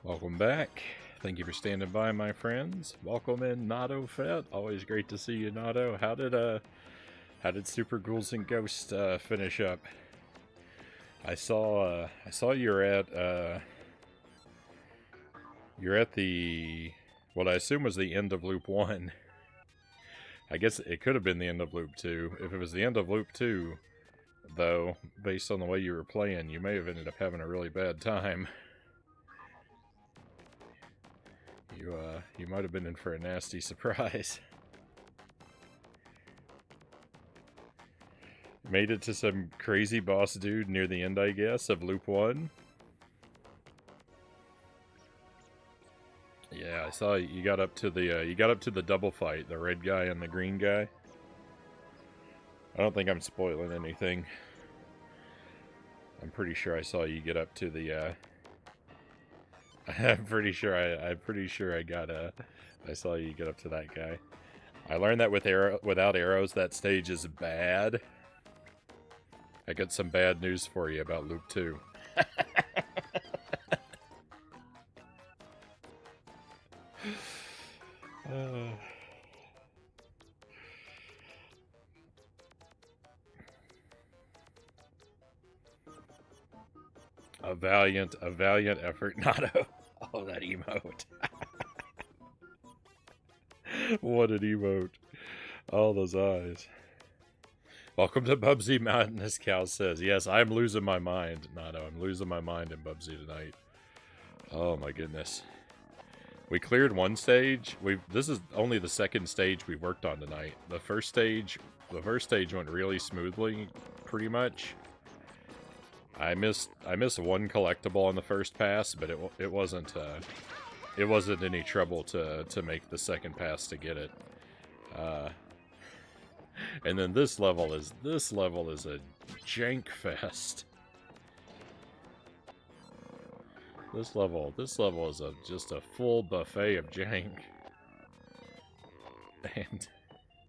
Welcome back. Thank you for standing by, my friends. Welcome in, Nato Fett. Always great to see you, Nato. How did Super Ghouls and Ghosts finish up? I saw you're at the what I assume was the end of Loop 1. I guess it could have been the end of Loop 2. If it was the end of Loop 2, though, based on the way you were playing, you may have ended up having a really bad time. You might have been in for a nasty surprise. Made it to some crazy boss dude near the end, I guess, of Loop 1. Yeah, I saw you got up to the double fight, the red guy and the green guy. I don't think I'm spoiling anything. I'm pretty sure I saw you get up to the I'm pretty sure I saw you get up to that guy. I learned that without arrows that stage is bad. I got some bad news for you about Loop 2. A valiant effort, Nato. Oh, that emote. What an emote. All those eyes. Welcome to Bubsy Madness, Cal says. Yes, I'm losing my mind, Nato. I'm losing my mind in Bubsy tonight. Oh my goodness. We cleared one stage. This is only the second stage we worked on tonight. The first stage went really smoothly, pretty much. I missed one collectible on the first pass, but it wasn't any trouble to make the second pass to get it. And then this level is a jank fest. This level is just a full buffet of jank. And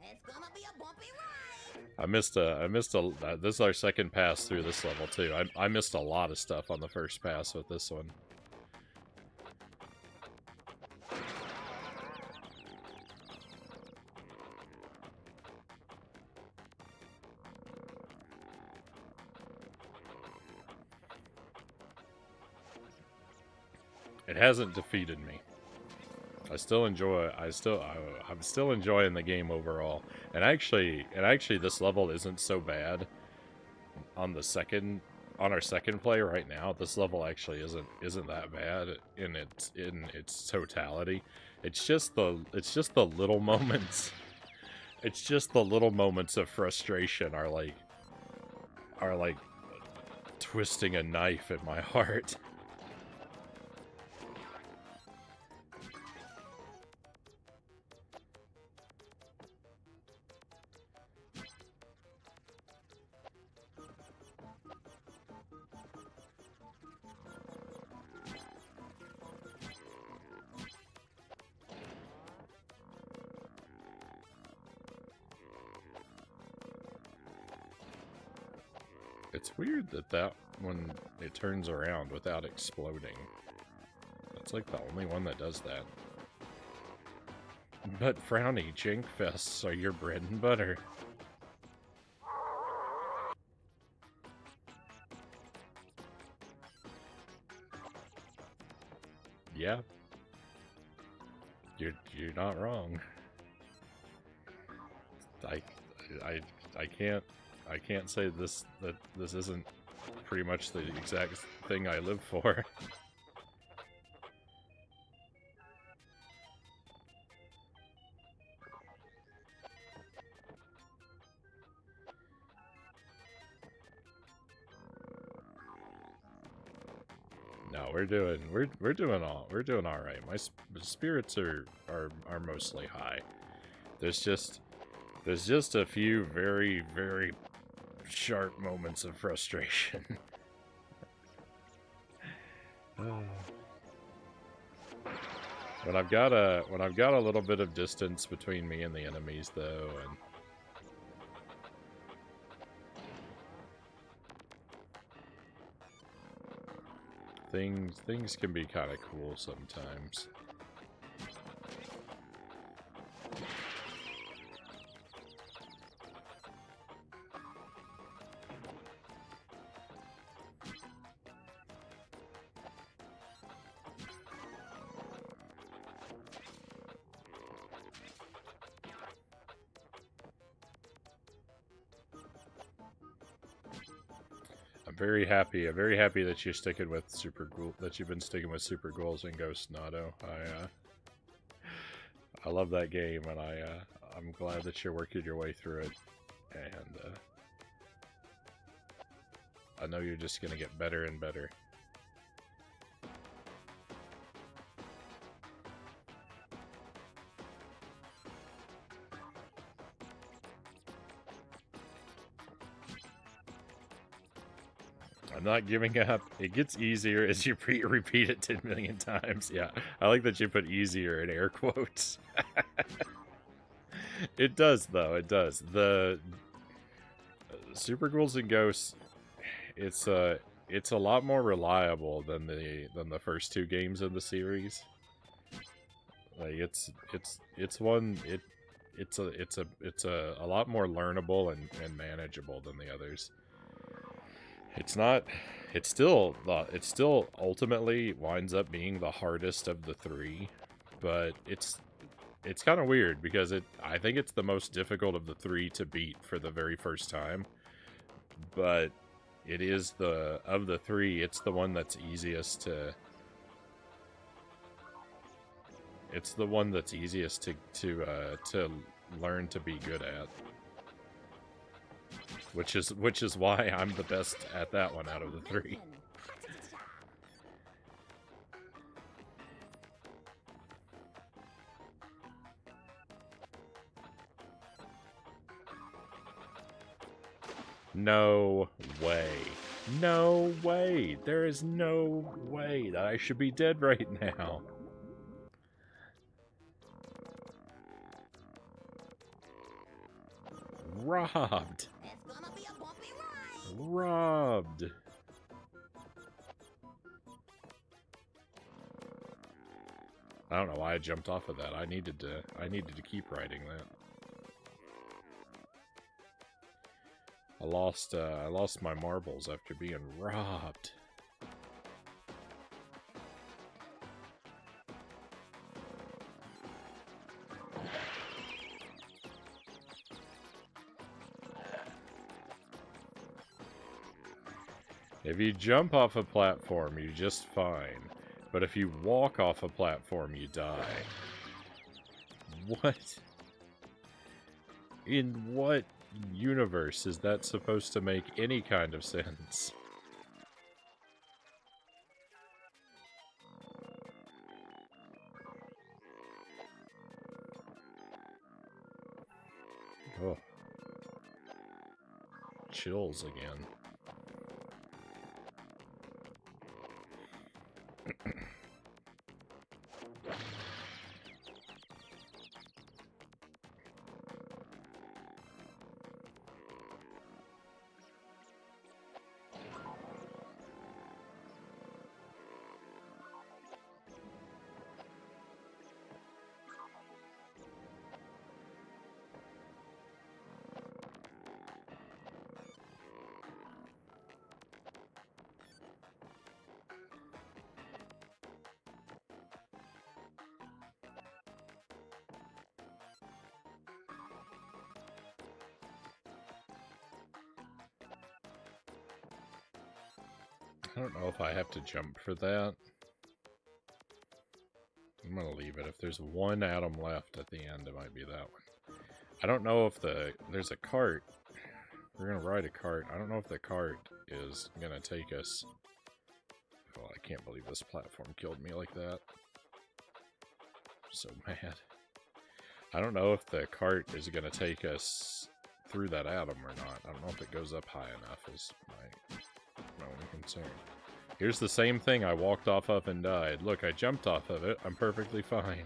It's gonna be a bumpy ride. I missed this is our second pass through this level too. I missed a lot of stuff on the first pass with this one. It hasn't defeated me. I'm still enjoying the game overall. And actually this level isn't so bad on our second play right now. This level actually isn't that bad in its totality. It's just the little moments. It's just the little moments of frustration are like twisting a knife in my heart. It's weird that when it turns around without exploding. That's like the only one that does that. But Frownie, jank fests are your bread and butter. Yeah. You're not wrong. I can't say that this isn't pretty much the exact thing I live for. No, we're doing all right. My spirits are mostly high. There's just a few very, very sharp moments of frustration. When I've got a little bit of distance between me and the enemies, though, and Things can be kind of cool sometimes. I'm very happy that you're sticking with that you've been sticking with Super Ghouls and Ghost Nado. I love that game, and I'm glad that you're working your way through it, and I know you're just gonna get better and better. I'm not giving up. It gets easier as you repeat it 10 million times. Yeah, I like that you put easier in air quotes. It does, though. It does. The Super Ghouls and Ghosts, it's a lot more reliable than the first two games in the series. Like it's a lot more learnable and manageable than the others. It's not. It still ultimately winds up being the hardest of the three, but it's kind of weird because I think it's the most difficult of the three to beat for the very first time. But it is of the three, it's the one that's easiest to. It's the one that's easiest to learn to be good at. Which is why I'm the best at that one out of the three. No way. No way. There is no way that I should be dead right now. Robbed. It's gonna be a bumpy ride. Robbed. I don't know why I jumped off of that. I needed to keep riding that. I lost my marbles after being robbed. If you jump off a platform, you're just fine. But if you walk off a platform, you die. What? In what universe is that supposed to make any kind of sense? Oh. Chills again. I don't know if I have to jump for that. I'm gonna leave it. If there's one atom left at the end, it might be that one. I don't know if there's a cart. We're gonna ride a cart. I don't know if the cart is gonna take us. Oh, I can't believe this platform killed me like that. I'm so mad. I don't know if the cart is gonna take us through that atom or not. I don't know if it goes up high enough is my only concern. Here's the same thing I walked off of and died. Look, I jumped off of it. I'm perfectly fine.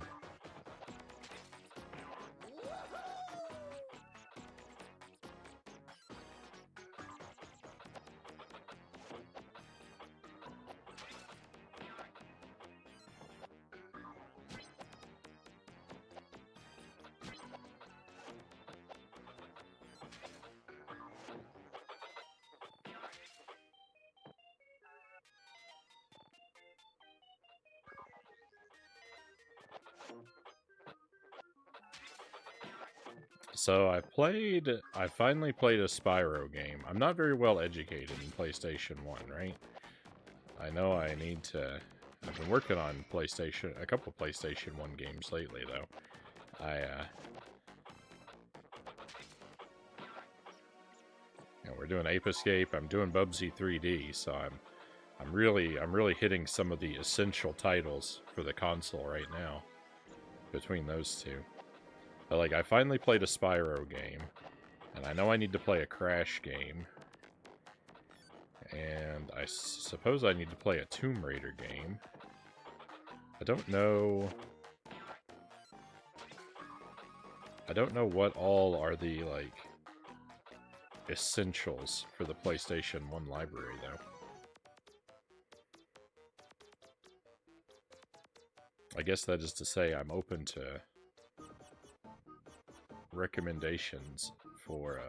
So I finally played a Spyro game. I'm not very well educated in PlayStation 1, right? I know I need to... I've been working on a couple PlayStation 1 games lately, though. We're doing Ape Escape, I'm doing Bubsy 3D, so I'm really hitting some of the essential titles for the console right now, between those two. But, like, I finally played a Spyro game, and I know I need to play a Crash game, and I suppose I need to play a Tomb Raider game. I don't know what all are the, like, essentials for the PlayStation 1 library, though. I guess that is to say I'm open to recommendations for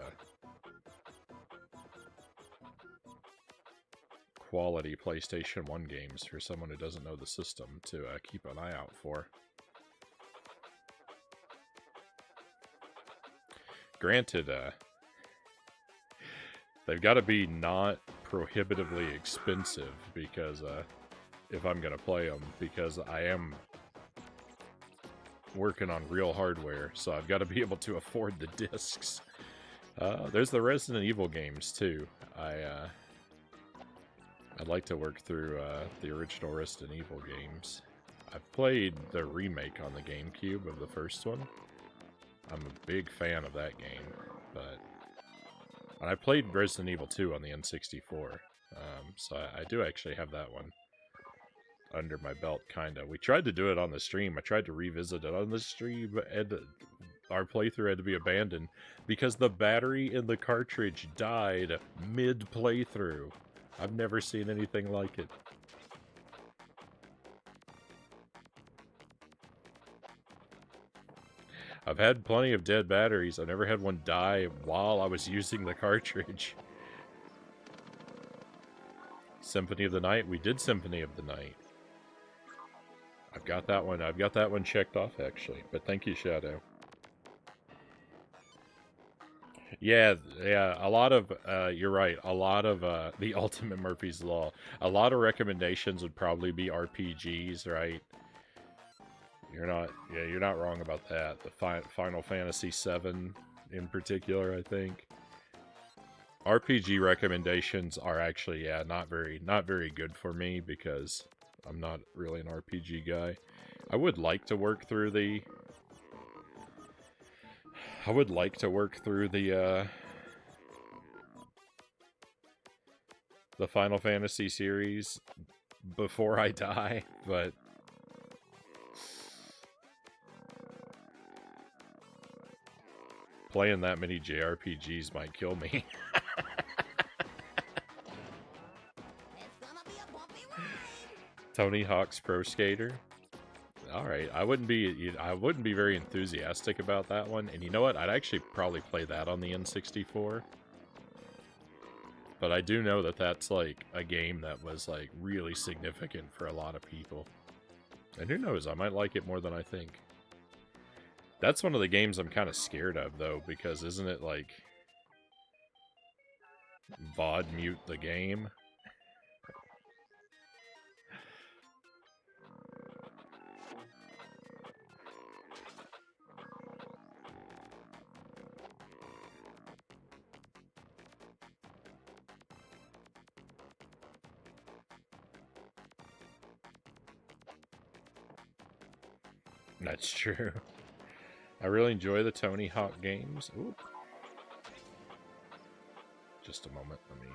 quality PlayStation 1 games for someone who doesn't know the system to keep an eye out for. Granted, they've got to be not prohibitively expensive because if I'm going to play them, because I am working on real hardware, so I've got to be able to afford the discs. There's the Resident Evil games, too. I'd like to work through the original Resident Evil games. I've played the remake on the GameCube of the first one. I'm a big fan of that game, but... And I played Resident Evil 2 on the N64, so I do actually have that one under my belt, kinda. We tried to do it on the stream. I tried to revisit it on the stream, and our playthrough had to be abandoned because the battery in the cartridge died mid-playthrough. I've never seen anything like it. I've had plenty of dead batteries. I never had one die while I was using the cartridge. Symphony of the Night? We did Symphony of the Night. I've got that one checked off, actually. But thank you, Shadow. Yeah, a lot of, you're right, a lot of, the Ultimate Murphy's Law. A lot of recommendations would probably be RPGs, right? You're not wrong about that. The Final Fantasy VII, in particular, I think. RPG recommendations are actually, not very good for me because I'm not really an RPG guy. I would like to work through the Final Fantasy series before I die, but playing that many JRPGs might kill me. It's gonna be a bumpy ride. Tony Hawk's Pro Skater. All right, I wouldn't be very enthusiastic about that one. And you know what? I'd actually probably play that on the N64. But I do know that that's like a game that was like really significant for a lot of people. And who knows, I might like it more than I think. That's one of the games I'm kind of scared of, though, because isn't it like VOD mute the game? That's true. I really enjoy the Tony Hawk games. Ooh. Just a moment. Let me,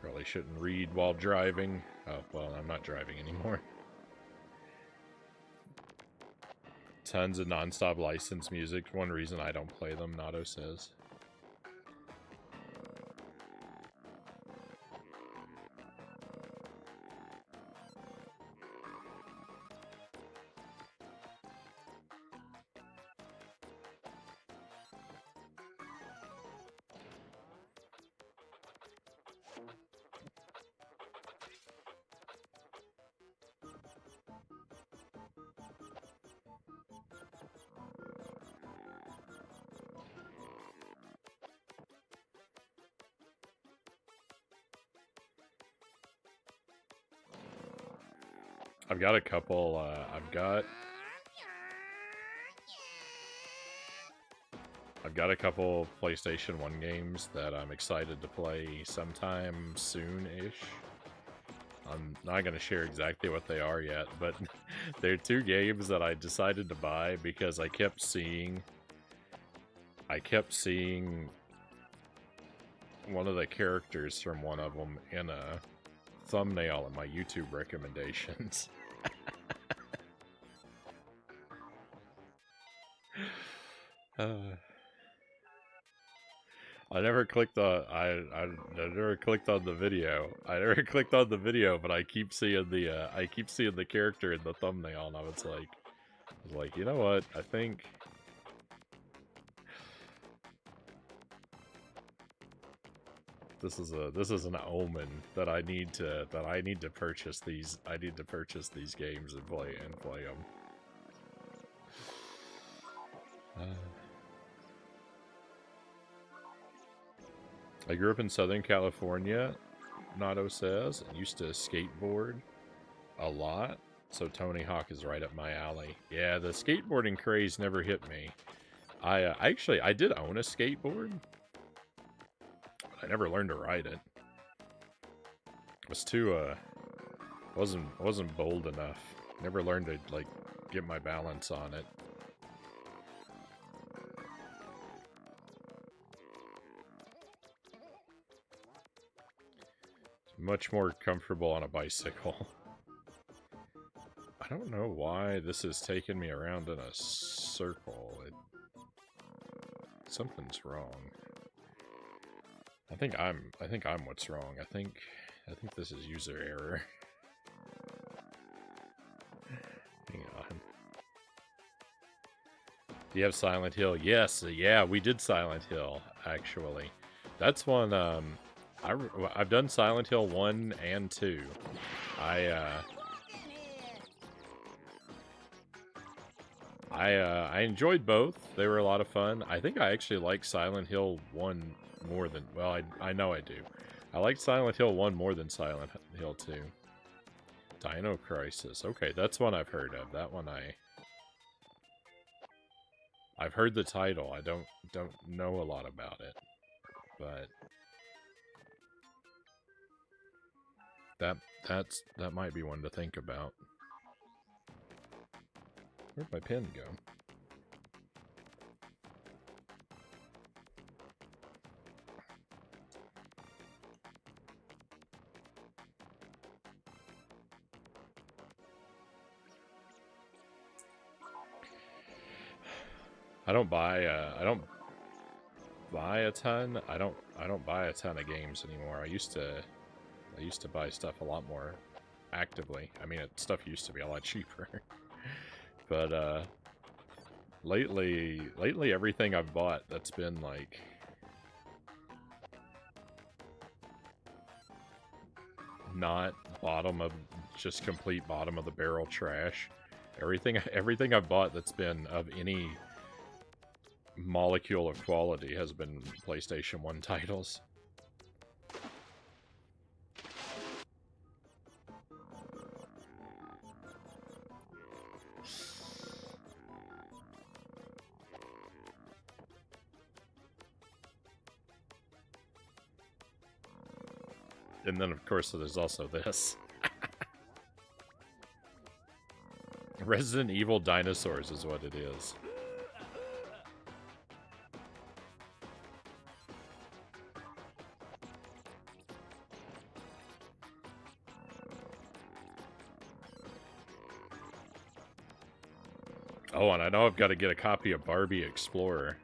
probably shouldn't read while driving. Oh, well, I'm not driving anymore. Tons of non-stop licensed music. One reason I don't play them, Nato says. I've got a couple. I've got a couple PlayStation 1 games that I'm excited to play sometime soon-ish. I'm not going to share exactly what they are yet, but they're two games that I decided to buy because I kept seeing one of the characters from one of them in a thumbnail in my YouTube recommendations. I never clicked on I never clicked on the video. I never clicked on the video, but I keep seeing the character in the thumbnail, and I was like, you know what? I think this is an omen that I need to purchase these. I need to purchase these games and play them. I grew up in Southern California, Nato says, and used to skateboard a lot, so Tony Hawk is right up my alley. Yeah, the skateboarding craze never hit me. I did own a skateboard, but I never learned to ride it. I was too, wasn't bold enough. Never learned to, like, get my balance on it. Much more comfortable on a bicycle. I don't know why this is taking me around in a circle. Something's wrong. I think I'm what's wrong. I think this is user error. Hang on. Do you have Silent Hill? Yes, yeah, we did Silent Hill, actually. That's one, I've done Silent Hill 1 and 2. I enjoyed both. They were a lot of fun. I think I actually like Silent Hill 1 more than... Well, I know I do. I like Silent Hill 1 more than Silent Hill 2. Dino Crisis. Okay, that's one I've heard of. That one I've heard the title. I don't know a lot about it. But... That might be one to think about. Where'd my pen go? I don't buy a ton. I don't buy a ton of games anymore. I used to buy stuff a lot more actively. I mean, stuff used to be a lot cheaper. But lately everything I've bought that's been like not just complete bottom of the barrel trash. Everything I've bought that's been of any molecule of quality has been PlayStation 1 titles. And then, of course, there's also this. Resident Evil Dinosaurs is what it is. Oh, and I know I've got to get a copy of Barbie Explorer.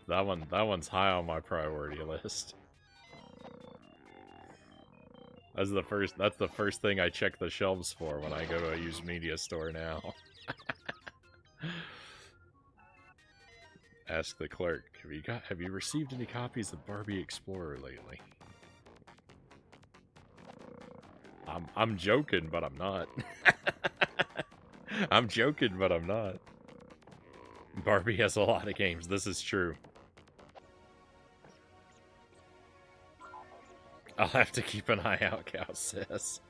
That one's high on my priority list. That's the first thing I check the shelves for when I go to a used media store now. Ask the clerk, have you received any copies of Barbie Explorer lately? I'm joking, but I'm not. I'm joking, but I'm not. Barbie has a lot of games. This is true. I'll have to keep an eye out, Cow says.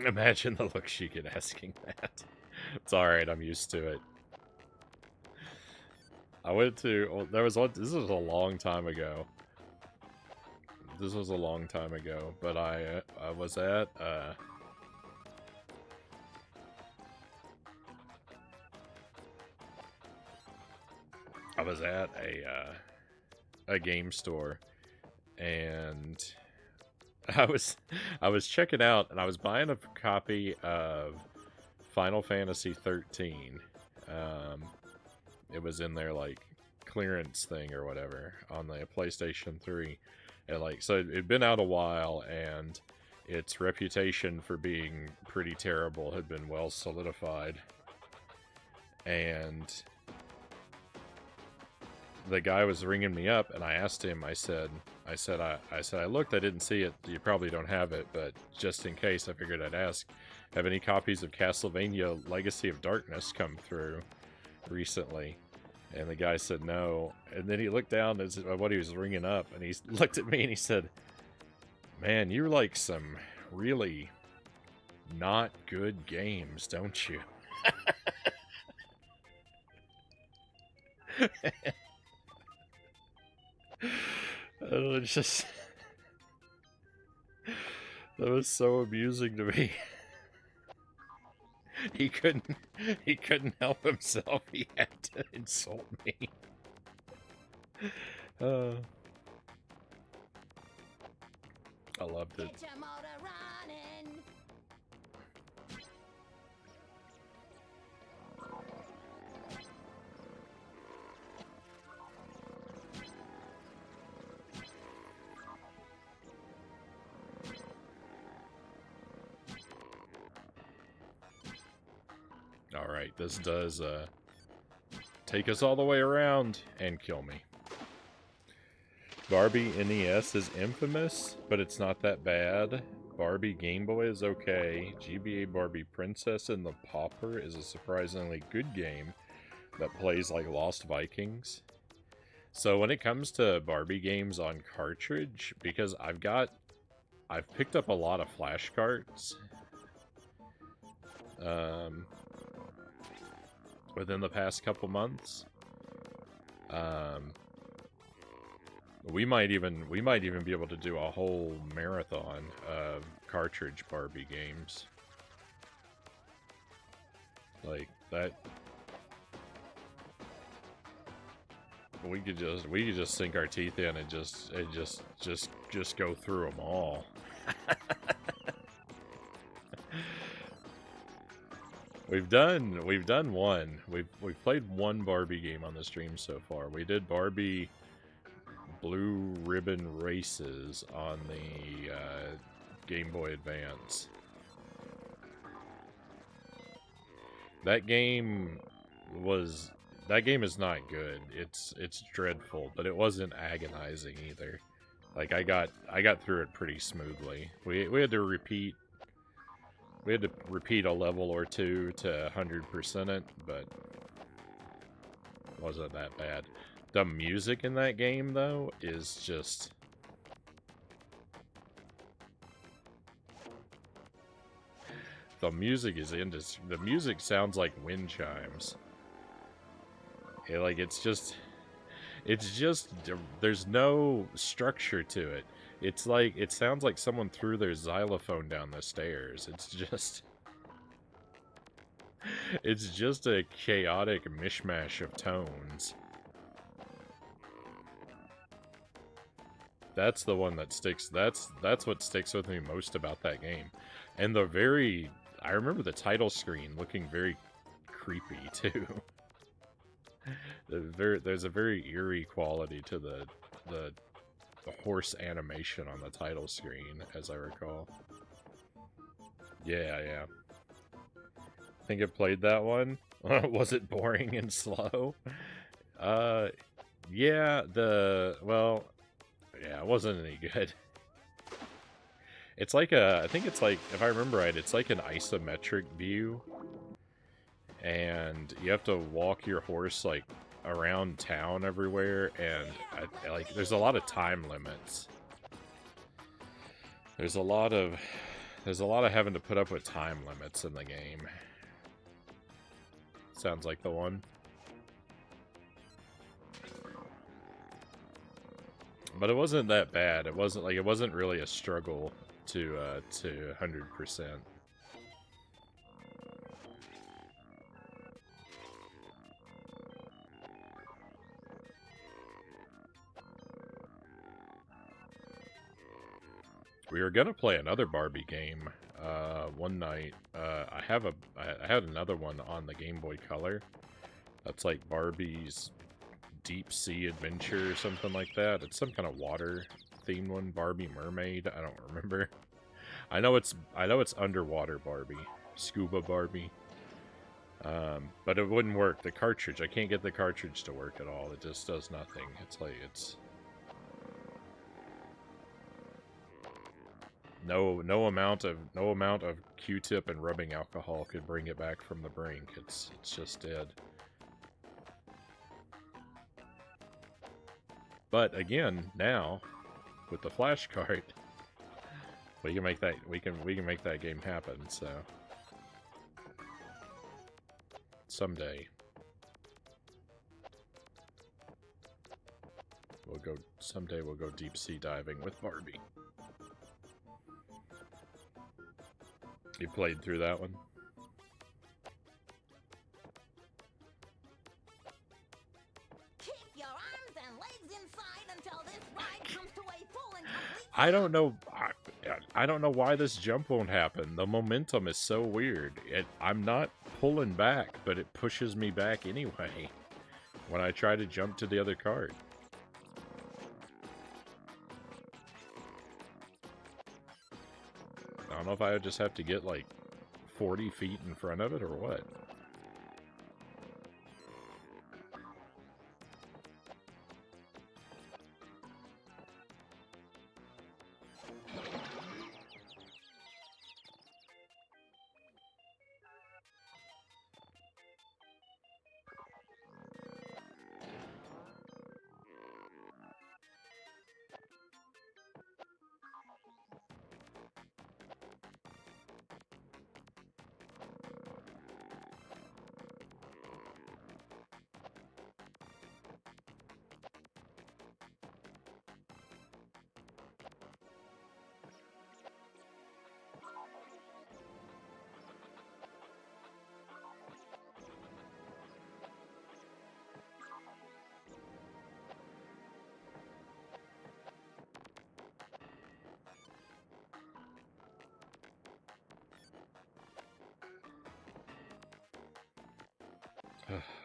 Imagine the look she get asking that. It's alright, I'm used to it. I went to... Well, there was one... This was a long time ago. This was a long time ago, but I was at... I was at a game store, and I was checking out, and I was buying a copy of Final Fantasy 13. It was in their like clearance thing or whatever on the PlayStation 3, and like so it'd been out a while, and its reputation for being pretty terrible had been well solidified, and the guy was ringing me up, and I asked him, I said, I looked, I didn't see it, you probably don't have it, but just in case, I figured I'd ask, have any copies of Castlevania Legacy of Darkness come through recently? And the guy said no, and then he looked down at what he was ringing up, and he looked at me and he said, man, you like some really not good games, don't you? It's just... That was so amusing to me. He couldn't help himself. He had to insult me. I loved it. Get your motor running. Alright, this does take us all the way around and kill me. Barbie NES is infamous, but it's not that bad. Barbie Game Boy is okay. GBA Barbie Princess and the Pauper is a surprisingly good game that plays like Lost Vikings. So when it comes to Barbie games on cartridge, because I've picked up a lot of flash carts within the past couple months. We might even be able to do a whole marathon of cartridge Barbie games. Like that. We could just sink our teeth in and just go through them all. We've done one. We've played one Barbie game on the stream so far. We did Barbie Blue Ribbon Races on the Game Boy Advance. That game is not good. It's dreadful, but it wasn't agonizing either. Like I got through it pretty smoothly. We had to repeat a level or two to 100% it, but it wasn't that bad. The music in that game, though, is just... The music is the music sounds like wind chimes. It's just... There's no structure to it. It's like, it sounds like someone threw their xylophone down the stairs. It's just a chaotic mishmash of tones. That's the one that sticks. That's what sticks with me most about that game. And I remember the title screen looking very creepy too. There's a very eerie quality to the horse animation on the title screen, as I recall. Yeah. I think I played that one. Was it boring and slow? Yeah, it wasn't any good. It's like I think it's like, if I remember right, it's like an isometric view. And you have to walk your horse like around town everywhere, and like there's a lot of time limits. There's a lot of having to put up with time limits in the game. Sounds like the one. But it wasn't that bad. It wasn't really a struggle to 100%. We were gonna play another Barbie game one night. I had another one on the Game Boy Color. That's like Barbie's Deep Sea Adventure or something like that. It's some kind of water themed one. Barbie Mermaid. I don't remember. I know it's underwater Barbie, scuba Barbie. But it wouldn't work. The cartridge. I can't get the cartridge to work at all. It just does nothing. It's no amount of Q-tip and rubbing alcohol could bring it back from the brink. It's just dead. But again, now with the flash card, we can make that game happen. So someday we'll go deep sea diving with Barbie. You played through that one? Keep your arms and legs inside until this ride comes to a full and complete I don't know. I don't know why this jump won't happen. The momentum is so weird. I'm not pulling back, but it pushes me back anyway when I try to jump to the other card. I don't know if I would just have to get like 40 feet in front of it or what.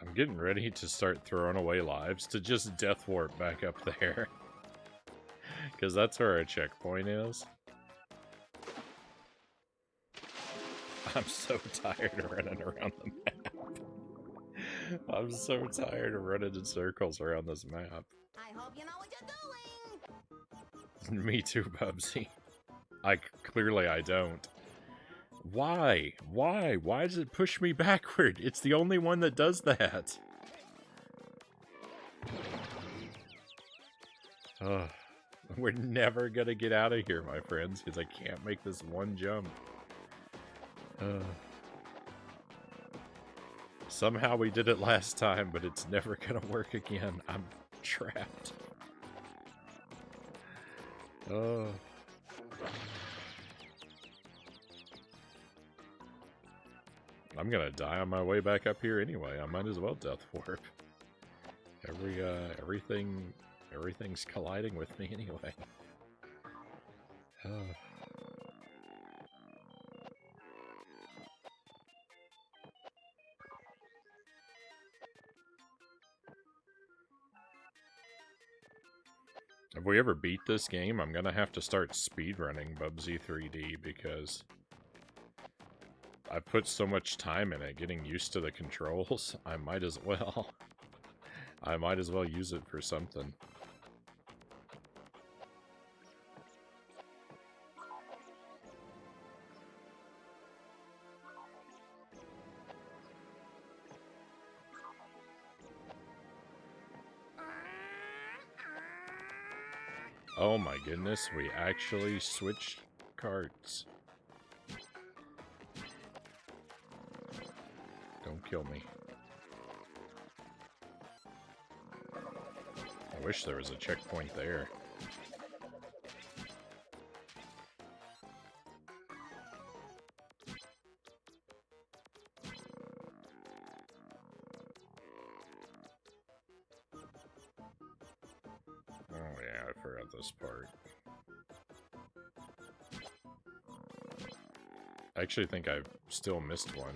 I'm getting ready to start throwing away lives to just death warp back up there. Because that's where our checkpoint is. I'm so tired of running around the map. I'm so tired of running in circles around this map. I hope you know what you're doing. Me too, Bubsy. Clearly I don't. Why? Why? Why does it push me backward? It's the only one that does that. We're never gonna get out of here, my friends, because I can't make this one jump. Somehow we did it last time, but it's never gonna work again. I'm trapped. I'm gonna die on my way back up here anyway. I might as well death warp. Everything's colliding with me anyway. If we ever beat this game, I'm gonna have to start speedrunning Bubsy 3D because I put so much time in it getting used to the controls. I might as well use it for something. Oh my goodness, we actually switched carts. Don't kill me. I wish there was a checkpoint there. Oh yeah, I forgot this part. I actually think I still missed one.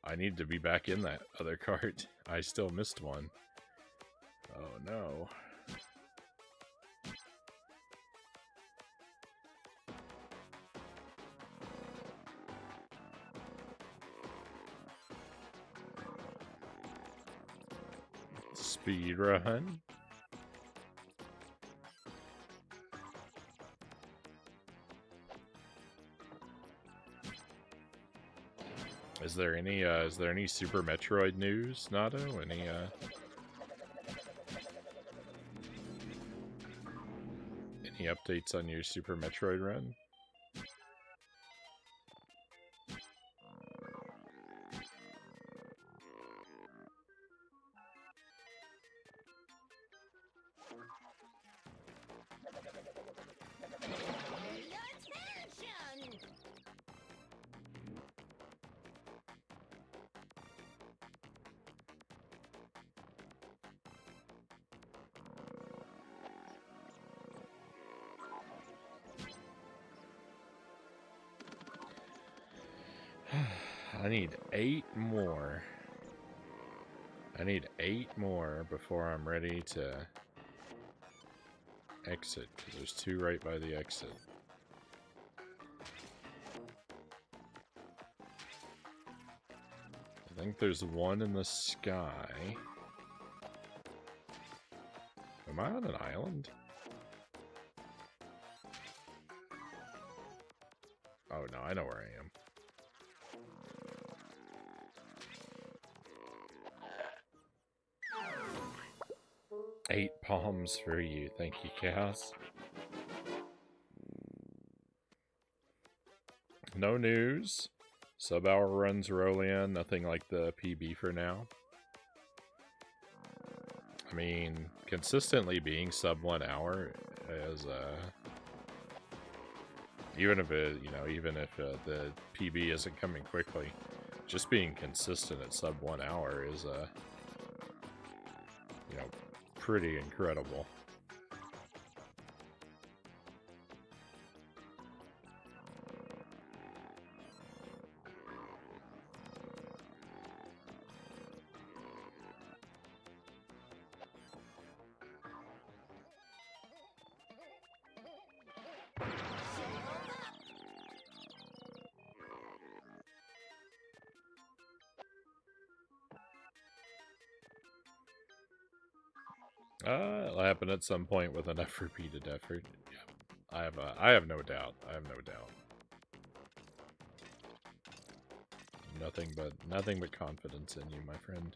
I need to be back in that other cart. I still missed one. Oh no. Speed run. Is there any Super Metroid news, Nato? Any updates on your Super Metroid run? Attention! I need 8 more. I need 8 more before I'm ready to exit, because there's 2 right by the exit. I think there's 1 in the sky. Am I on an island? Oh no, I know where I am. Eight palms for you. Thank you, Chaos. No news. Sub-hour runs roll in. Nothing like the PB for now. I mean, consistently being sub 1 hour is, even if it, even if the PB isn't coming quickly, just being consistent at sub 1 hour is, pretty incredible. It'll happen at some point with enough repeated effort. Yeah, I have no doubt. I have no doubt. Nothing but confidence in you, my friend.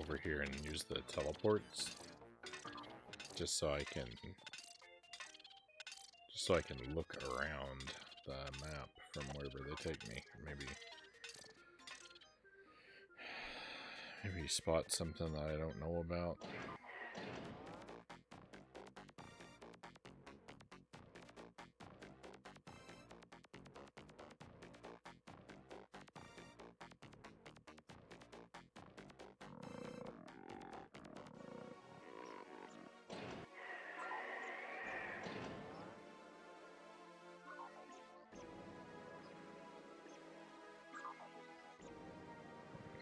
over here and use the teleports. Just so I can look around the map from wherever they take me. Maybe spot something that I don't know about.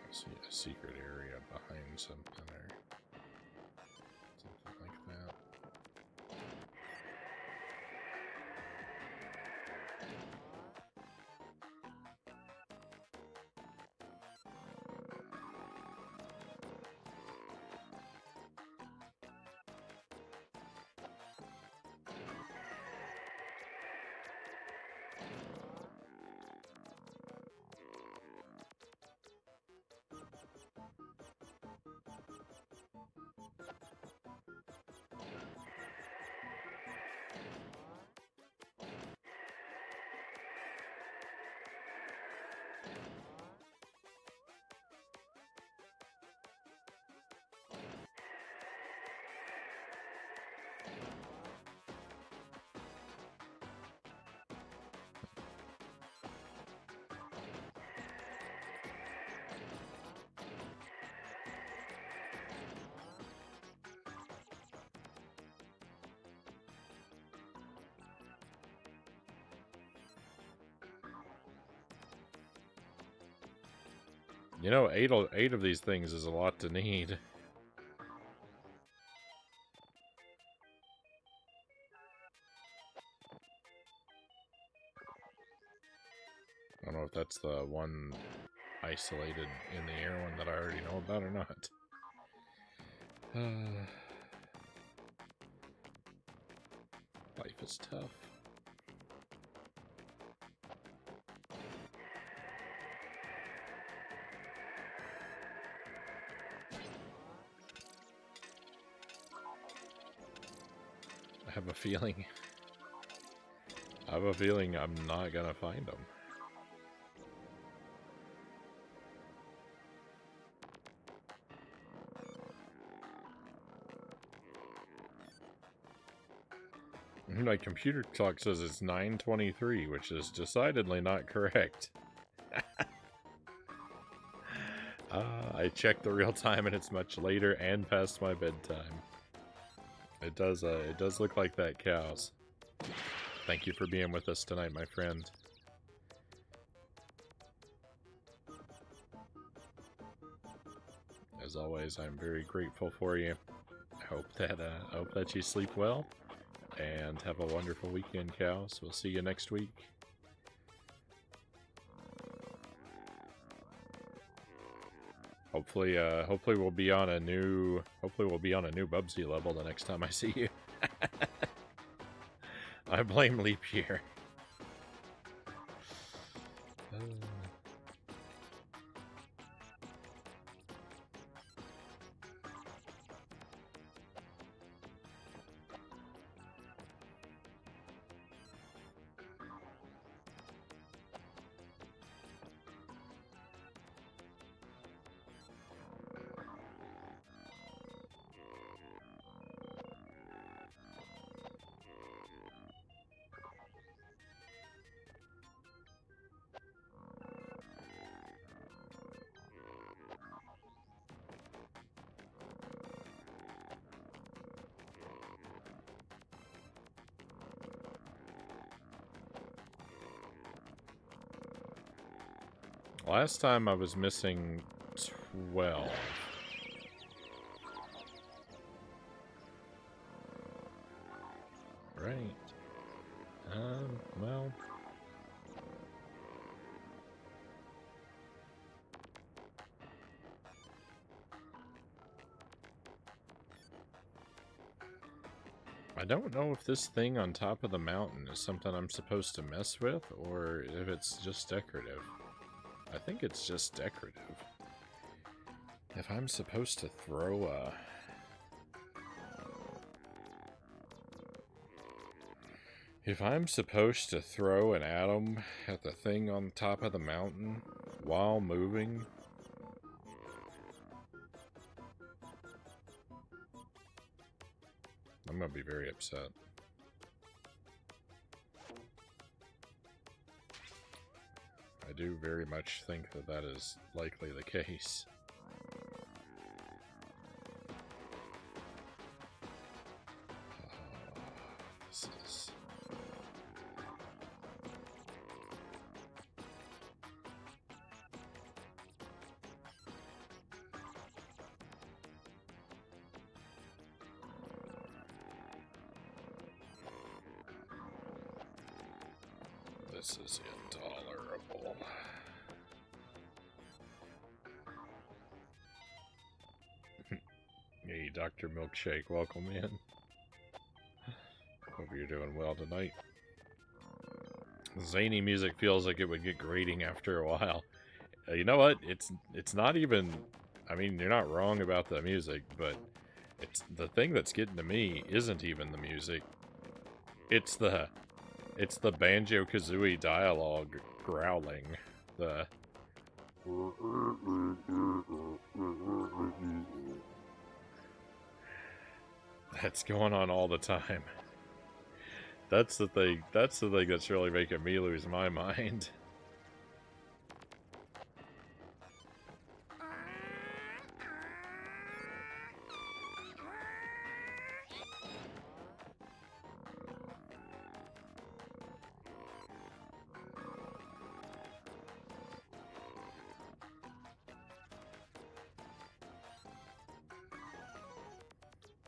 See a secret area behind something or something like that. You know, eight of these things is a lot to need. I don't know if that's the one isolated in the air one that I already know about or not. Life is tough. I have a feeling I'm not gonna find them. My computer clock says it's 9:23, which is decidedly not correct. I checked the real time and it's much later and past my bedtime. It does look like that, cows. Thank you for being with us tonight, my friend. As always, I'm very grateful for you. I hope that you sleep well and have a wonderful weekend, cows. We'll see you next week. Hopefully we'll be on a new Bubsy level the next time I see you. I blame leap year. Last time I was missing 12. Right. Well. I don't know if this thing on top of the mountain is something I'm supposed to mess with, or if it's just decorative. I think it's just decorative. If I'm supposed to throw a... If I'm supposed to throw an atom at the thing on top of the mountain while moving... I'm gonna be very upset. I do very much think that that is likely the case. This is... This is intolerable. Hey, Dr. Milkshake, welcome in. Hope you're doing well tonight. Zany music feels like it would get grating after a while. You know what? It's not even... I mean, you're not wrong about the music, but it's the thing that's getting to me isn't even the music. It's the Banjo-Kazooie dialogue growling. That's going on all the time. That's the thing that's really making me lose my mind.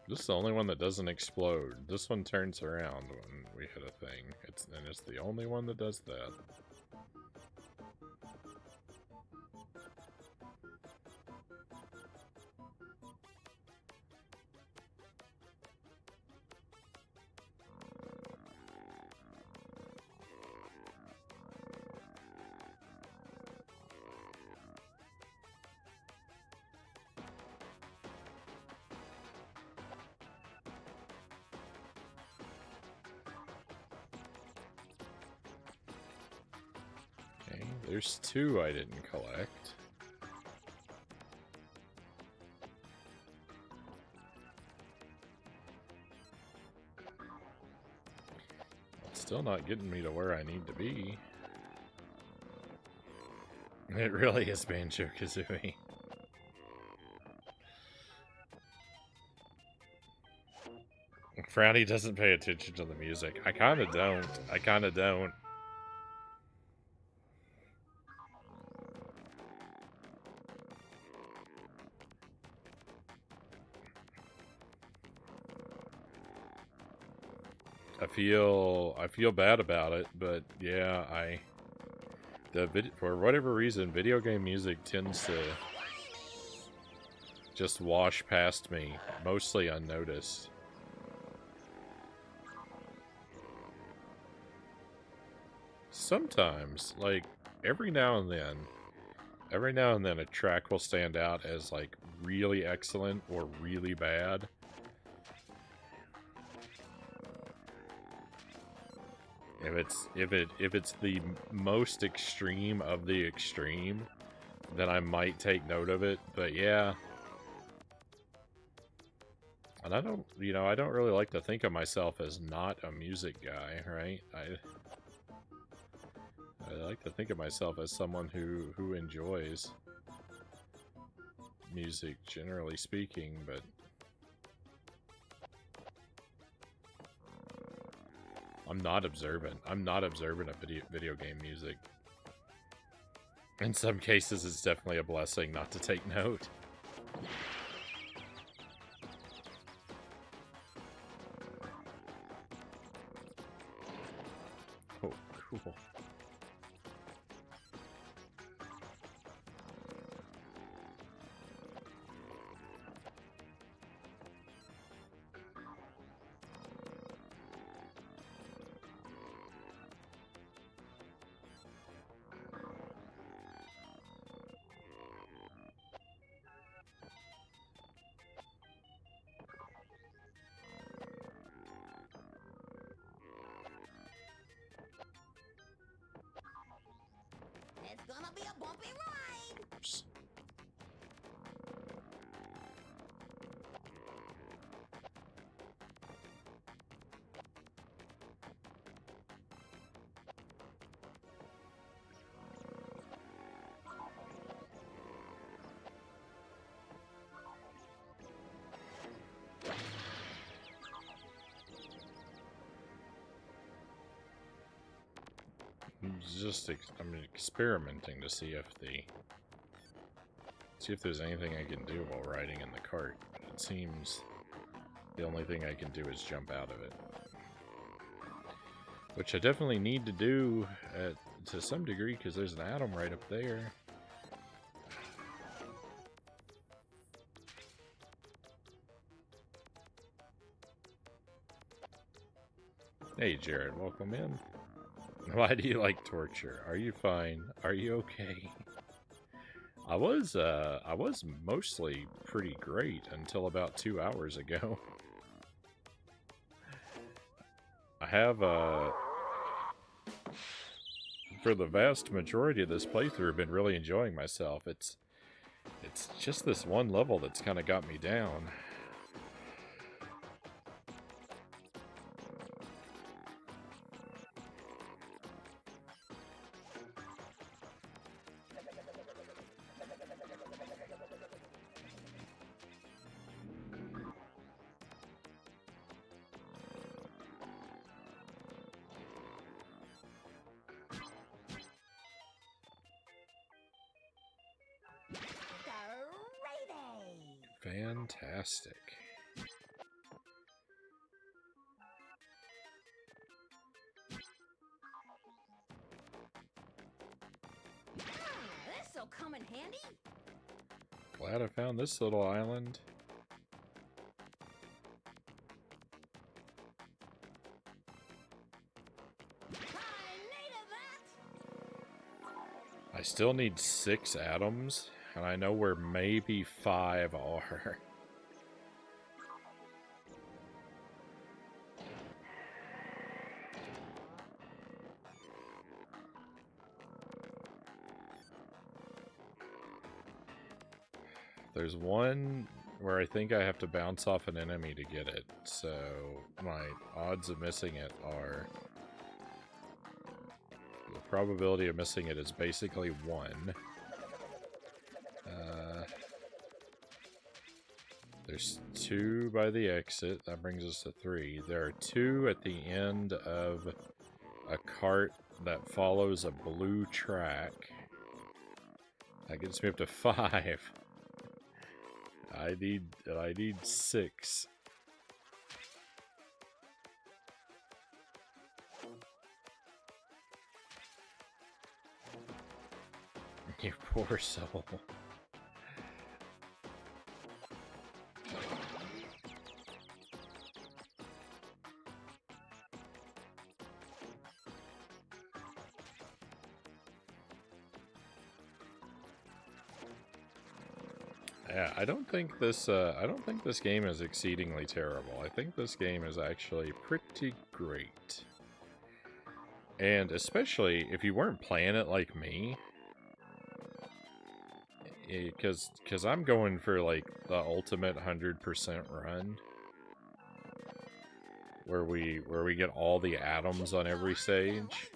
This is the only one that doesn't explode. This one turns around when we hit a thing. And it's the only one that does that. There's two I didn't collect. It's still not getting me to where I need to be. It really is Banjo-Kazooie. Frownie doesn't pay attention to the music. I kinda don't. I feel bad about it, but yeah, for whatever reason, video game music tends to just wash past me, mostly unnoticed. Sometimes, like, every now and then a track will stand out as, like, really excellent or really bad. If it's the most extreme of the extreme, then I might take note of it, but yeah. And I don't really like to think of myself as not a music guy, right? I like to think of myself as someone who enjoys music, generally speaking, but I'm not observant. I'm not observant of video game music. In some cases, it's definitely a blessing not to take note. Oh, cool. gonna be a bumpy ride. Oops. I'm experimenting to see if there's anything I can do while riding in the cart. But it seems the only thing I can do is jump out of it, which I definitely need to do to some degree because there's an atom right up there. Hey Jared, welcome in. Why do you like torture? Are you fine? Are you okay? I was mostly pretty great until about 2 hours ago. I have for the vast majority of this playthrough been really enjoying myself. It's just this one level that's kind of got me down. Fantastic. This'll come in handy. Glad I found this little island. I needed that. I still need 6 atoms, and I know where maybe 5 are. There's one where I think I have to bounce off an enemy to get it, so my odds of missing it are... The probability of missing it is basically 1. There's 2 by the exit, that brings us to 3. There are 2 at the end of a cart that follows a blue track. That gets me up to 5. I need 6. You poor soul. Yeah, I don't think this game is exceedingly terrible. I think this game is actually pretty great. And especially if you weren't playing it like me, because I'm going for like the ultimate 100% run, where we get all the atoms on every stage.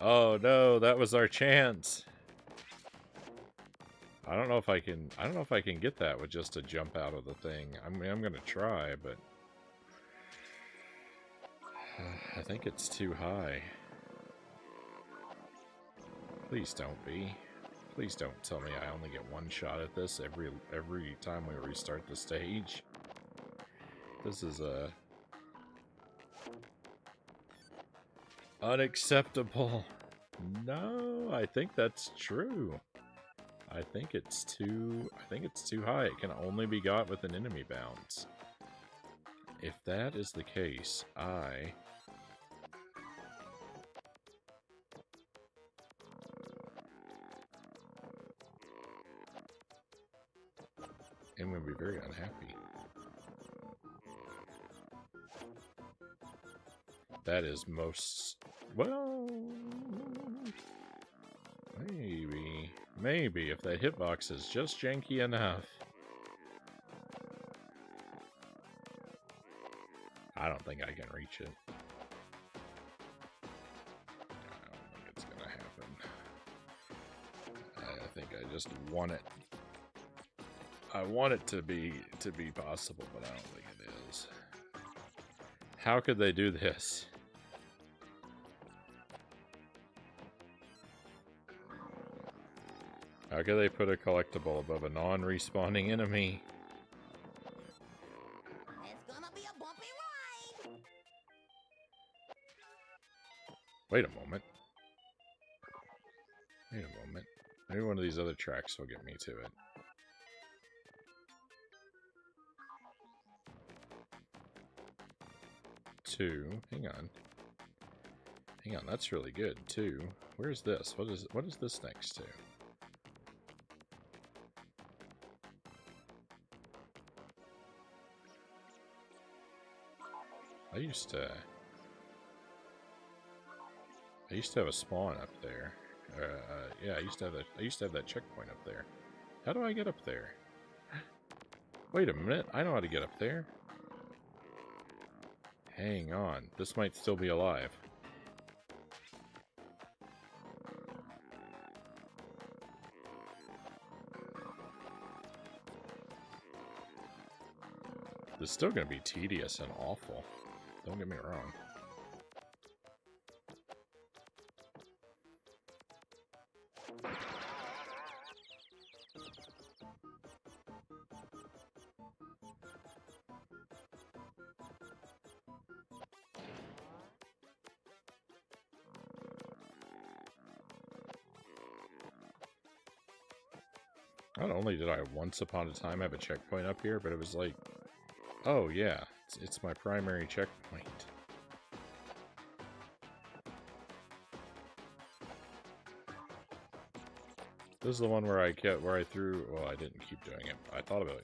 Oh no, that was our chance. I don't know if I can get that with just a jump out of the thing. I mean, I'm gonna try, but I think it's too high. Please don't be. Please don't tell me I only get one shot at this every time we restart the stage. This is unacceptable. No, I think that's true. I think it's too high. It can only be got with an enemy bounce. If that is the case, I am going to be very unhappy. That is most Well, maybe if that hitbox is just janky enough. I don't think I can reach it. I don't think it's gonna happen. I think I just want it. I want it to be possible, but I don't think it is. How could they do this? How could they put a collectible above a non-respawning enemy? It's gonna be a bumpy ride. Wait a moment. Wait a moment. Maybe one of these other tracks will get me to it. Two. Hang on. Hang on, that's really good. Two. Where's this? What is this next to? I used to have a spawn up there. Yeah, I used to have that checkpoint up there. How do I get up there? Wait a minute, I know how to get up there. Hang on, this might still be alive. This is still going to be tedious and awful. Don't get me wrong. Not only did I once upon a time have a checkpoint up here, but it was like, oh yeah, it's my primary checkpoint. This is the one where I threw, well, I didn't keep doing it. I thought about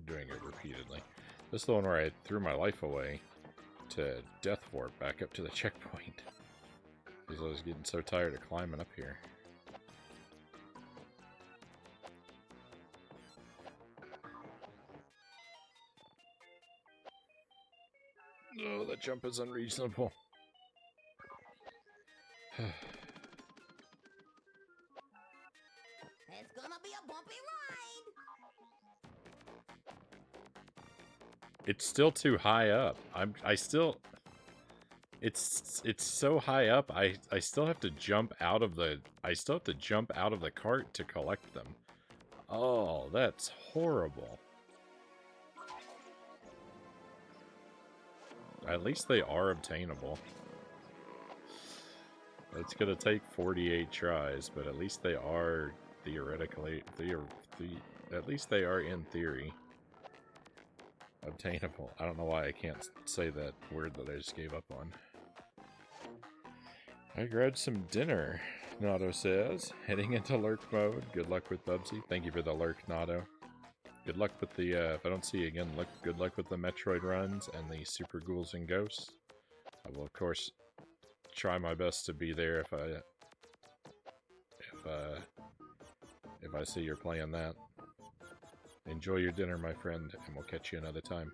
doing it repeatedly. This is the one where I threw my life away to death warp back up to the checkpoint. Because I was getting so tired of climbing up here. Oh, that jump is unreasonable. It's gonna be a bumpy ride. It's still too high up. It's so high up. I still have to jump out of the cart to collect them. Oh, that's horrible. At least they are obtainable. It's gonna take 48 tries, but at least they are theoretically, at least they are in theory obtainable. I don't know why I can't say that word that I just gave up on. I grabbed some dinner, Nado says. Heading into lurk mode. Good luck with Bubsy. Thank you for the lurk, Nado. Good luck with the, if I don't see you again, good luck with the Metroid runs and the Super Ghouls and Ghosts. I will, of course, try my best to be there if I see you're playing that. Enjoy your dinner, my friend, and we'll catch you another time.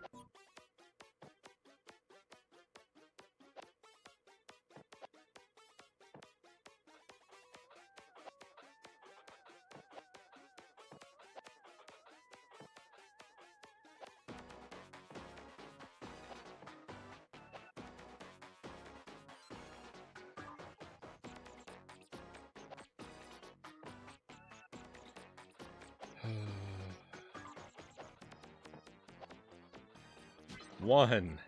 One.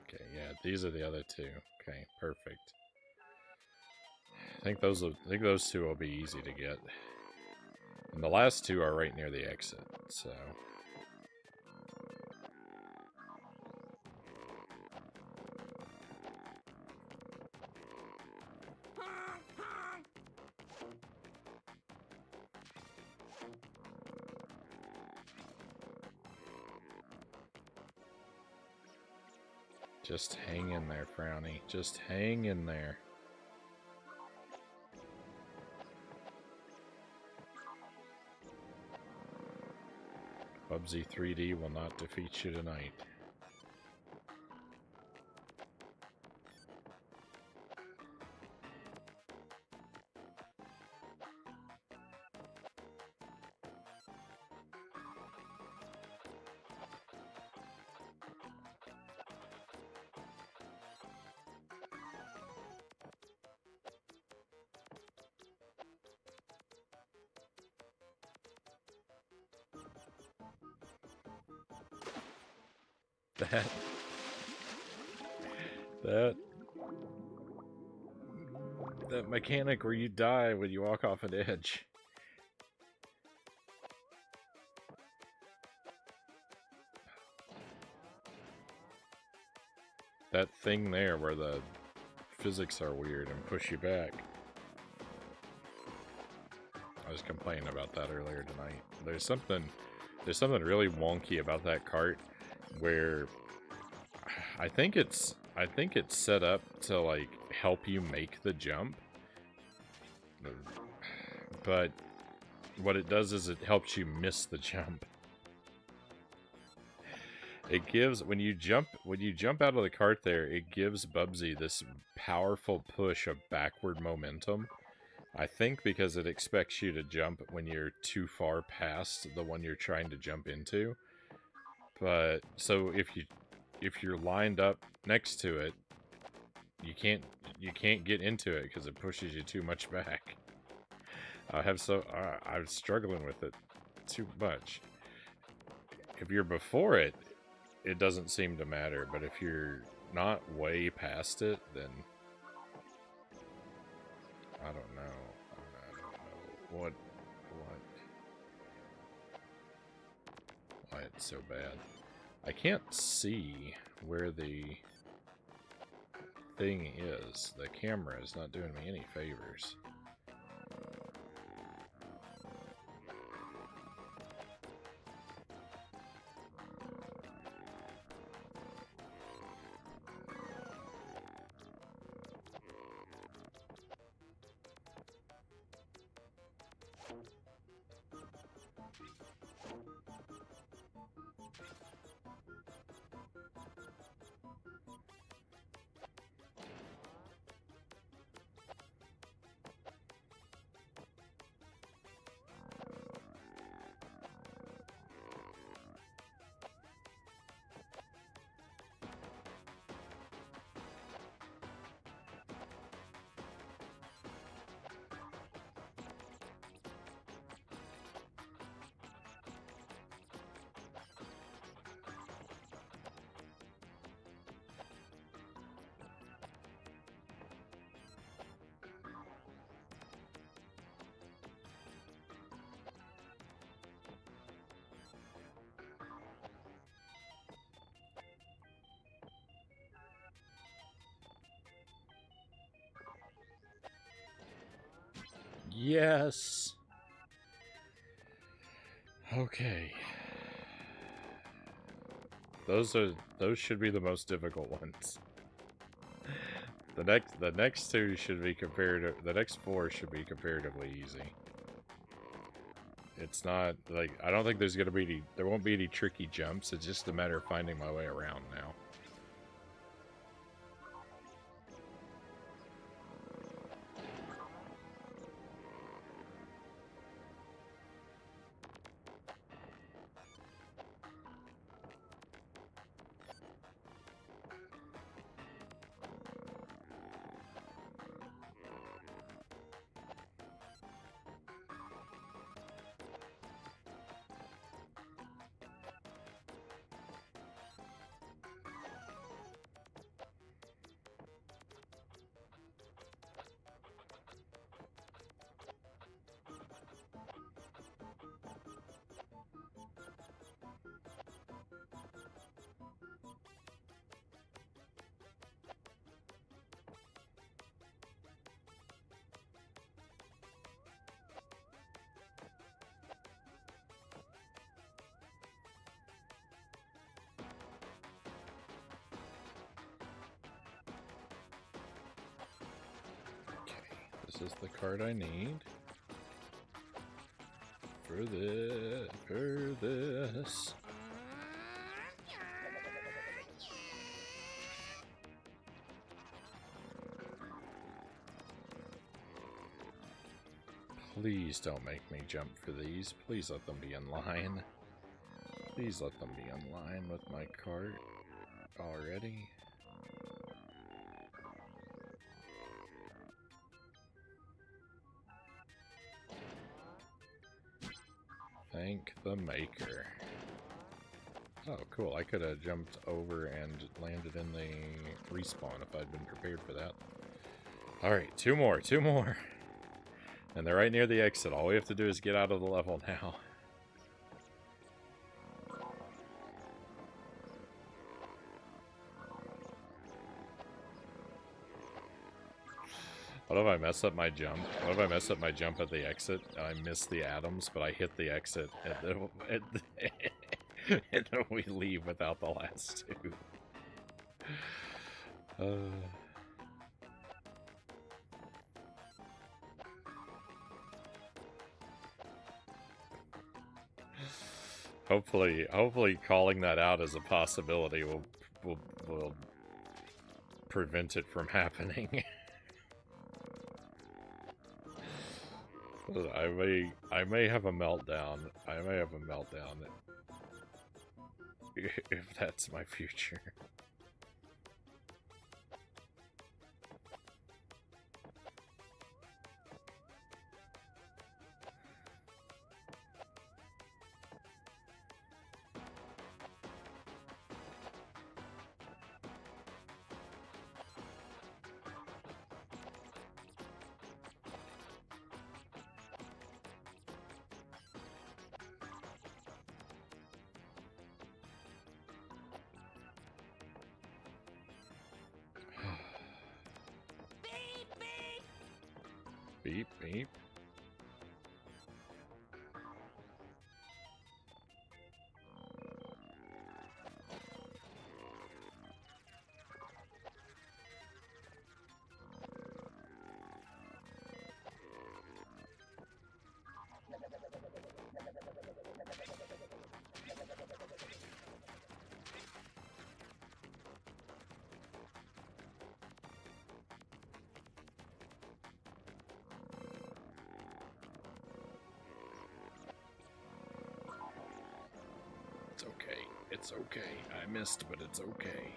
Okay, yeah, these are the other two. Okay, perfect. I think those two will be easy to get. And the last two are right near the exit, so... Just hang in there, Frownie. Just hang in there. Bubsy 3D will not defeat you tonight. That mechanic where you die when you walk off an edge. That thing there where the physics are weird and push you back. I was complaining about that earlier tonight. There's something really wonky about that cart where I think it's set up to like help you make the jump. But what it does is it helps you miss the jump. It gives when you jump out of the cart there, it gives Bubsy this powerful push of backward momentum. I think because it expects you to jump when you're too far past the one you're trying to jump into. But so if you're lined up next to it, you can't get into it because it pushes you too much back. I'm struggling with it too much. If you're before it, it doesn't seem to matter, but if you're not way past it, then I don't know. Why it's so bad. I can't see where the thing is. The camera is not doing me any favors. Yes. Okay. Those should be the most difficult ones. The next two should be comparative. The next four should be comparatively easy. It's not like I don't think there won't be any tricky jumps. It's just a matter of finding my way around now. This is the card I need. For this. Please don't make me jump for these. Please let them be in line. Please let them be in line with my cart already. Thank the maker. Oh, cool. I could have jumped over and landed in the respawn if I'd been prepared for that. Alright, two more. And they're right near the exit. All we have to do is get out of the level now. What if I mess up my jump? What if I mess up my jump at the exit? I miss the atoms, but I hit the exit, and then we leave without the last two. Hopefully calling that out as a possibility will prevent it from happening. I may have a meltdown. I may have a meltdown if that's my future. Beep, beep. It's okay. It's okay. I missed, but it's okay.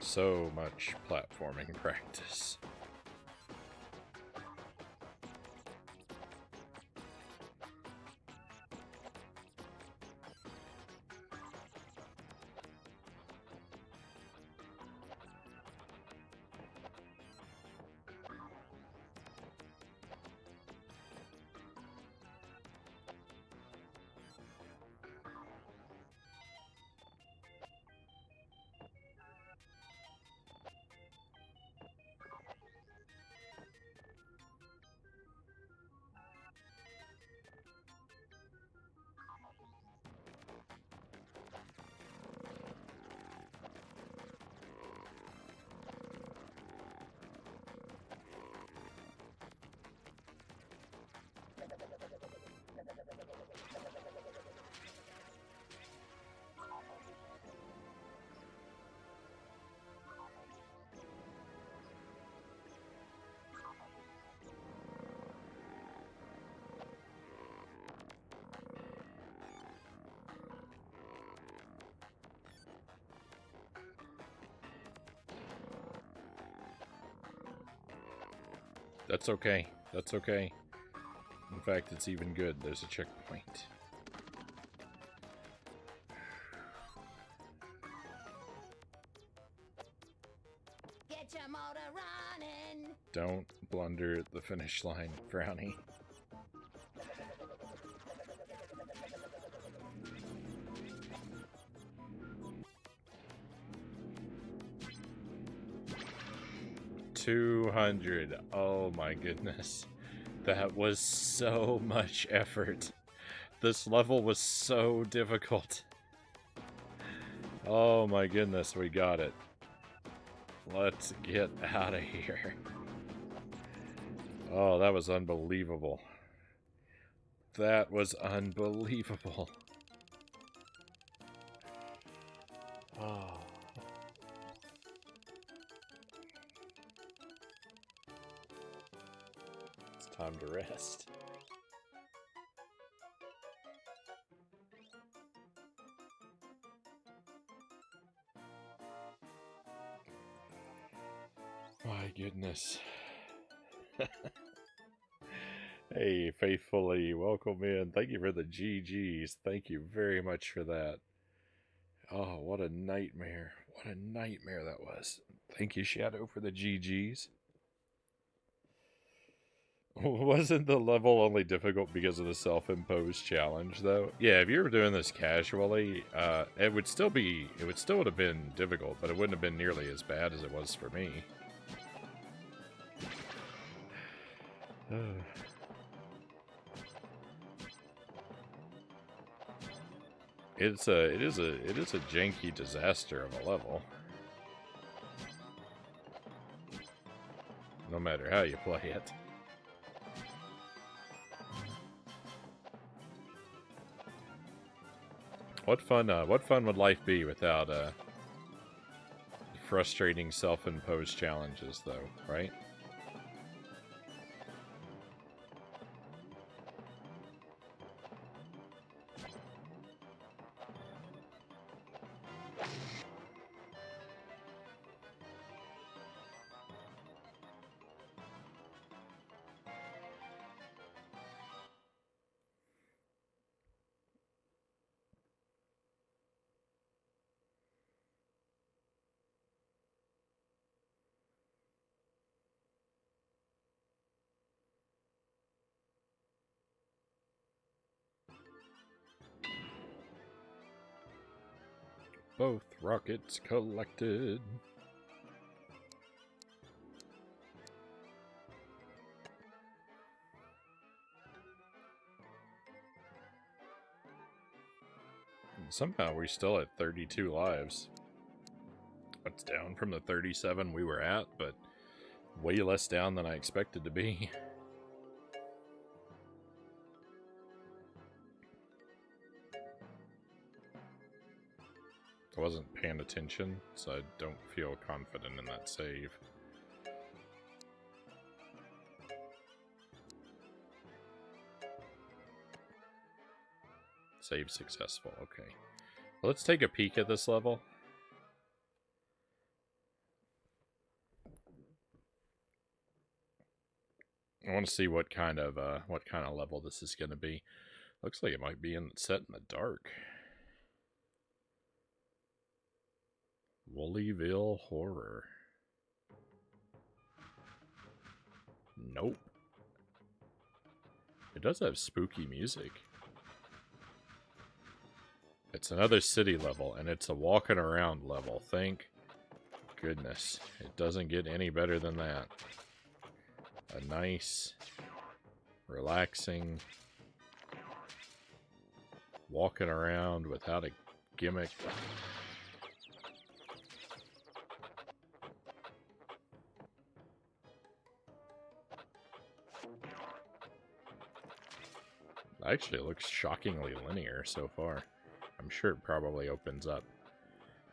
So much platforming practice. That's okay. That's okay. In fact, it's even good. There's a checkpoint. Get your motor running. Don't blunder at the finish line, Frownie. $200. Oh my goodness. That was so much effort. This level was so difficult. Oh my goodness, we got it. Let's get out of here. Oh, that was unbelievable. That was unbelievable. Oh. It's time to rest. My goodness. Hey, faithfully, welcome in. Thank you for the GGs. Thank you very much for that. Oh, what a nightmare. What a nightmare that was. Thank you, Shadow, for the GGs. Wasn't the level only difficult because of the self-imposed challenge, though? Yeah, if you were doing this casually, it would still would have been difficult, but it wouldn't have been nearly as bad as it was for me. It is a janky disaster of a level. No matter how you play it. What fun would life be without frustrating self-imposed challenges, though, right? Both rockets collected. And somehow we're still at 32 lives. That's down from the 37 we were at, but way less down than I expected to be. I wasn't paying attention, so I don't feel confident in that save. Save successful, okay. Well, let's take a peek at this level. I want to see what kind of level this is going to be. Looks like it might be set in the dark. Woolyville Horror. Nope. It does have spooky music. It's another city level, and it's a walking around level. Thank goodness. It doesn't get any better than that. A nice, relaxing, walking around without a gimmick. Actually, it looks shockingly linear so far. I'm sure it probably opens up.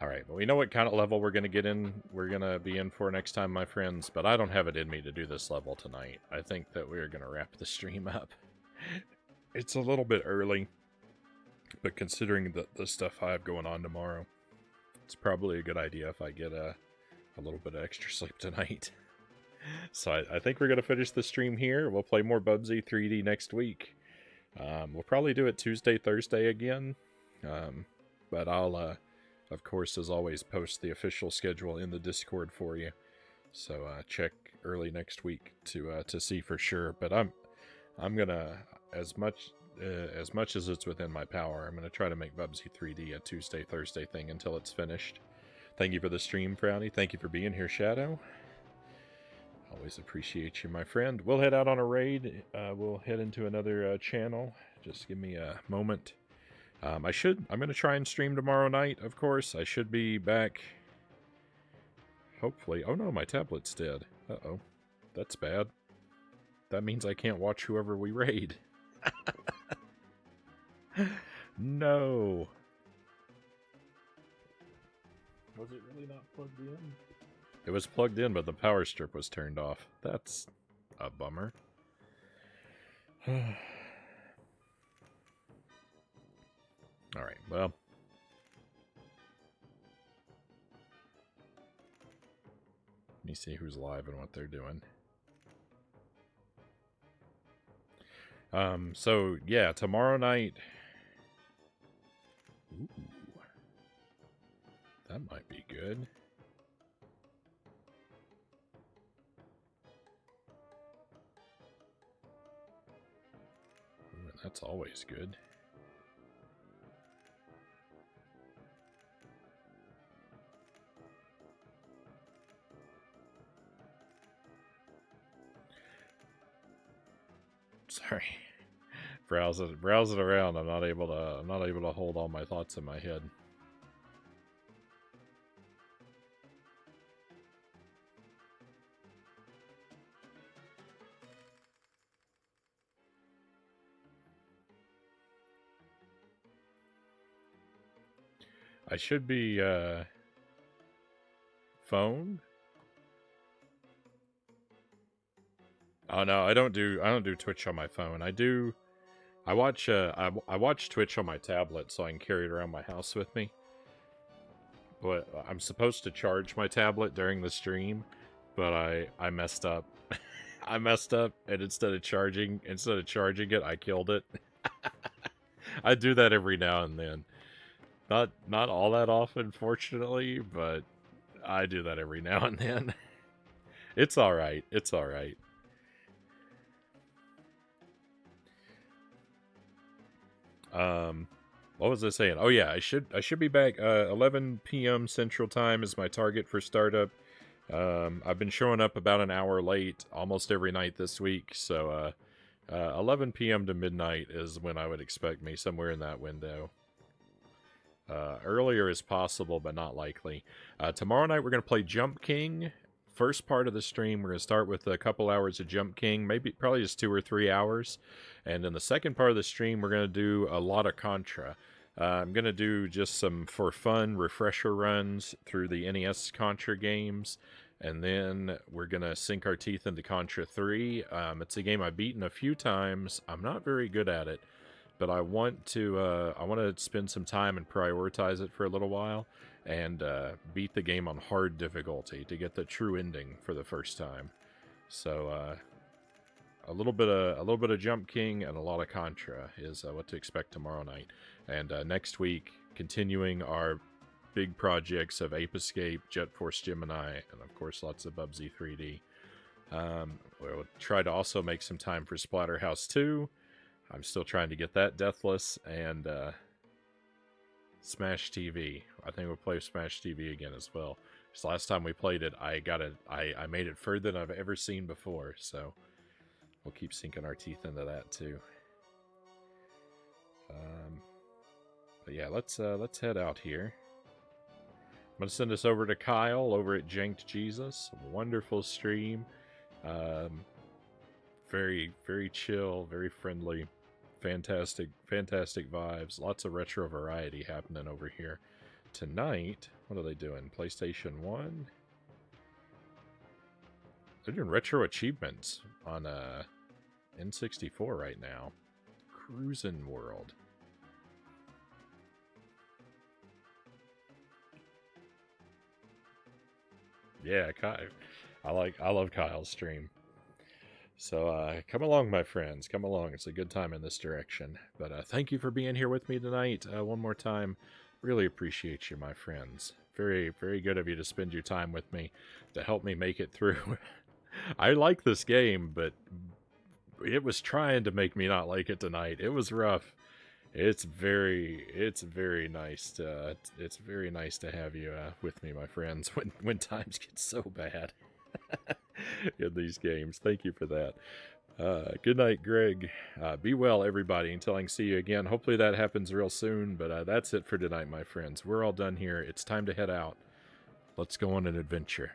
Alright, but we know what kind of level we're going to be in for next time, my friends, but I don't have it in me to do this level tonight. I think that we're going to wrap the stream up. It's a little bit early, but considering the stuff I have going on tomorrow, it's probably a good idea if I get a little bit of extra sleep tonight. So I think we're going to finish the stream here. We'll play more Bubsy 3D next week. We'll probably do it Tuesday, Thursday again. But I'll, of course, as always, post the official schedule in the Discord for you. So check early next week to see for sure. But I'm gonna, as much as it's within my power, I'm gonna try to make Bubsy 3D a Tuesday, Thursday thing until it's finished. Thank you for the stream, Frownie. Thank you for being here, Shadow. Always appreciate you, my friend. We'll head out on a raid. We'll head into another channel. Just give me a moment. I'm going to try and stream tomorrow night, of course. I should be back, hopefully. Oh no, my tablet's dead. Uh-oh. That's bad. That means I can't watch whoever we raid. No. Was it really not plugged in? It was plugged in, but the power strip was turned off. That's a bummer. Alright, well. Let me see who's live and what they're doing. So, yeah, tomorrow night... Ooh. That might be good. Ooh, that's always good. Sorry. Browsing around, I'm not able to hold all my thoughts in my head. I should be phone. Oh no, I don't do Twitch on my phone. I watch Twitch on my tablet so I can carry it around my house with me. But I'm supposed to charge my tablet during the stream, but I messed up. I messed up, and instead of charging it, I killed it. I do that every now and then. Not all that often, fortunately, but I do that every now and then. It's alright. It's alright. What was I saying? Oh yeah, I should be back. 11 p.m. Central Time is my target for startup. I've been showing up about an hour late almost every night this week, so 11 p.m. to midnight is when I would expect me, somewhere in that window. Earlier is possible, but not likely. Tomorrow night we're going to play Jump King. First part of the stream, we're going to start with a couple hours of Jump King, probably just 2 or 3 hours. And in the second part of the stream, we're going to do a lot of Contra. I'm going to do just some, for fun, refresher runs through the NES Contra games. And then we're going to sink our teeth into Contra 3. It's a game I've beaten a few times. I'm not very good at it, but I want to spend some time and prioritize it for a little while. And beat the game on hard difficulty to get the true ending for the first time. So a little bit of Jump King and a lot of Contra is what to expect tomorrow night. And next week, continuing our big projects of Ape Escape, Jet Force Gemini, and of course lots of Bubsy 3D. We'll try to also make some time for Splatterhouse 2. I'm still trying to get that deathless, and Smash TV. I think we'll play Smash TV again as well. Because last time we played it, I made it further than I've ever seen before, so we'll keep sinking our teeth into that too. But yeah, let's head out here. I'm gonna send us over to Kyle over at Janked Jesus. Wonderful stream. Very, very chill, very friendly. Fantastic vibes. Lots of retro variety happening over here. Tonight, what are they doing? PlayStation 1? They're doing retro achievements on N64 right now. Cruisin' World. Yeah, I love Kyle's stream. So come along, my friends. Come along. It's a good time in this direction. But thank you for being here with me tonight. One more time, really appreciate you, my friends. Very, very good of you to spend your time with me to help me make it through. I like this game, but it was trying to make me not like it tonight. It was rough. It's very nice to it's very nice to have you with me, my friends, when times get so bad in these games. Thank you for that. Good night, Greg. Be well, everybody, until I can see you again. Hopefully that happens real soon, but that's it for tonight, my friends. We're all done here. It's time to head out. Let's go on an adventure.